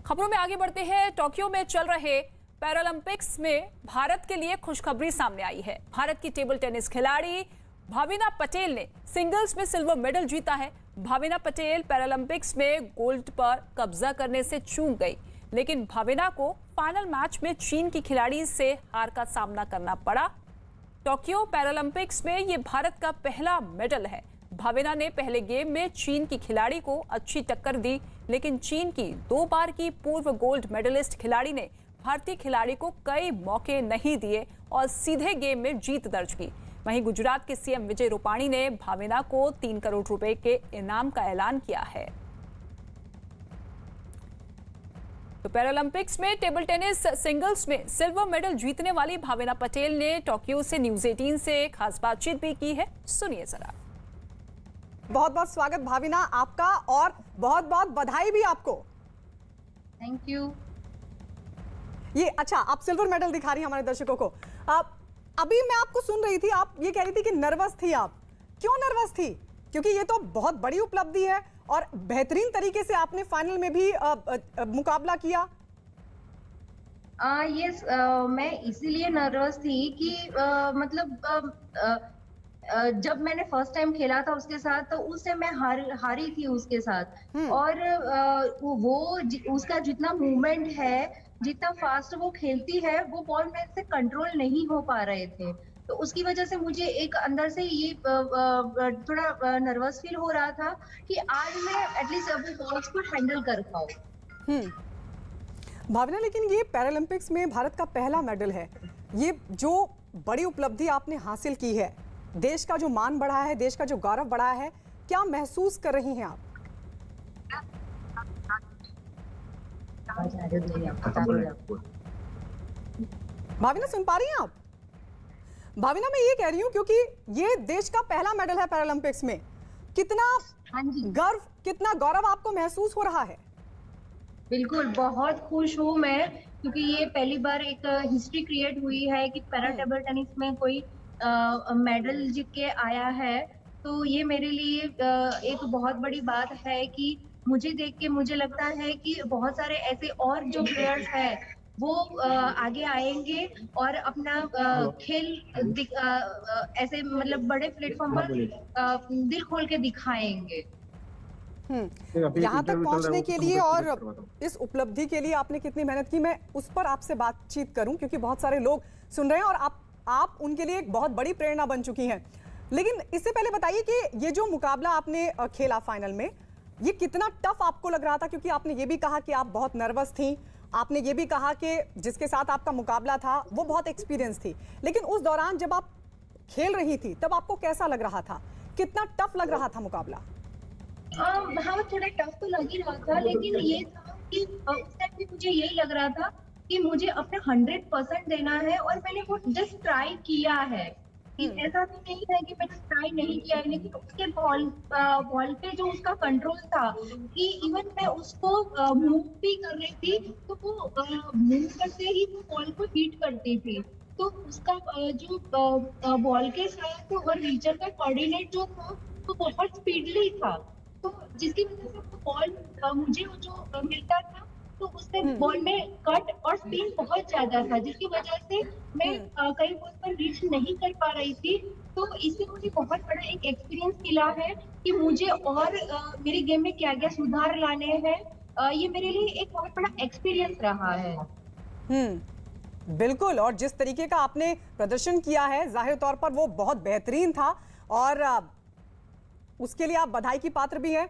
खबरों में आगे बढ़ते हैं। टोक्यो में चल रहे पैरालंपिक्स में भारत के लिए खुशखबरी सामने आई है। भारत की टेबल टेनिस खिलाड़ी भाविना पटेल ने सिंगल्स में सिल्वर मेडल जीता है। भाविना पटेल पैरालंपिक्स में गोल्ड पर कब्जा करने से चूक गई, लेकिन भाविना को फाइनल मैच में चीन की खिलाड़ी से हार का सामना करना पड़ा। टोक्यो पैरालंपिक्स में ये भारत का पहला मेडल है। भाविना ने पहले गेम में चीन की खिलाड़ी को अच्छी टक्कर दी, लेकिन चीन की 2 बार की पूर्व गोल्ड मेडलिस्ट खिलाड़ी ने भारतीय खिलाड़ी को कई मौके नहीं दिए और सीधे गेम में जीत दर्ज की। वहीं गुजरात के सीएम विजय रूपाणी ने भाविना को 3 करोड़ रुपए के इनाम का ऐलान किया है। तो पैरालंपिक्स में टेबल टेनिस सिंगल्स में सिल्वर मेडल जीतने वाली भाविना पटेल ने टोक्यो से न्यूज़ 18 से खास बातचीत भी की है। सुनिए जरा। बहुत बहुत स्वागत भाविना आपका और बहुत बहुत बधाई भी आपको। Thank you. ये अच्छा, आप सिल्वर मेडल दिखा रही हैं हमारे दर्शकों को। अभी मैं आपको सुन रही थी, आप ये कह रही थी कि नर्वस थी आप। क्यों नर्वस थी? क्योंकि ये तो बहुत बड़ी उपलब्धि है और बेहतरीन तरीके से आपने फाइनल में भी मुकाबला किया। यस, मैं इसीलिए नर्वस थी कि जब मैंने फर्स्ट टाइम खेला था उसके साथ, तो उस टाइम मैं हारी थी उसके साथ। और उसका जितना मूवमेंट है, जितना फास्ट वो खेलती है, वो बॉल मेरे से कंट्रोल नहीं हो पा रहे थे। तो उसकी वजह से मुझे एक अंदर से ये थोड़ा नर्वस फील हो रहा था कि आज मैं एटलीस्ट वो बॉल्स को हैंडल कर पाऊं। भावना, लेकिन ये पैरालंपिक्स में भारत का पहला मेडल है। ये जो बड़ी उपलब्धि आपने हासिल की है, देश का जो मान बढ़ा है, देश का जो गौरव बढ़ा है, क्या महसूस कर रही हैं आप? भाविना, सुन पा रही हैं आप? भाविना, मैं ये कह रही हूँ क्योंकि ये देश का पहला मेडल है पैरालंपिक्स में। कितना गर्व, कितना गौरव आपको महसूस हो रहा है? बिल्कुल, बहुत खुश हूँ मैं, क्योंकि ये पहली बार एक हिस्ट्री क्रिएट हुई है कि पैरा टेबल टेनिस में कोई मेडल जीत के आया है। तो ये मेरे लिए एक बहुत बड़ी बात है कि मुझे देख के मुझे लगता है कि बहुत सारे ऐसे और जो प्लेयर्स हैं वो आगे आएंगे और अपना खेल ऐसे बड़े प्लेटफॉर्म पर दिल खोल के दिखाएंगे। यहाँ तक पहुँचने के लिए और इस उपलब्धि के लिए आपने कितनी मेहनत की, मैं उस पर आपसे बातचीत करूं, क्योंकि बहुत सारे लोग सुन रहे हैं और आप उनके लिए एक बहुत बड़ी प्रेरणा बन चुकी हैं। लेकिन इससे पहले बताइए कि ये जो मुकाबला आपने खेला फाइनल में, ये कितना टफ आपको लग रहा था? क्योंकि आपने ये भी कहा कि आप बहुत नर्वस थी, आपने ये भी कहा कि जिसके साथ आपका मुकाबला था वो बहुत एक्सपीरियंस थी, लेकिन उस दौरान जब आप खेल रही थी तब आपको कैसा लग रहा था? कितना टफ लग रहा था मुकाबला? हाँ, थोड़ा टफ तो लग ही रहा था, लेकिन ये था कि उस टाइम भी मुझे यही लग रहा था कि मुझे अपना 100% देना है और मैंने वो जस्ट ट्राई किया है। ऐसा भी नहीं है कि मैंने ट्राई नहीं किया है, लेकिन उसके बॉल पे जो उसका कंट्रोल था कि इवन मैं उसको मूव भी कर रही थी तो वो मूव करते ही वो बॉल को हिट करती थी। तो उसका जो बॉल के साथ और रीचर का कोऑर्डिनेट जो था वो बहुत स्पीडली था, तो जिसकी वजह से वो बॉल मुझे जो मिलता था तो उससे बॉल में कट और स्पिन बहुत ज्यादा था, जिसकी वजह से मैं कई बॉल पर रीच नहीं कर पा रही थी। तो इससे मुझे बहुत बड़ा एक एक्सपीरियंस मिला है कि मुझे और मेरे गेम में क्या क्या सुधार लाने हैं। ये मेरे लिए एक बहुत बड़ा एक्सपीरियंस रहा है। बिल्कुल, और जिस तरीके का आपने प्रदर्शन किया है जाहिर तौर पर वो बहुत बेहतरीन था और उसके लिए आप बधाई की पात्र भी हैं।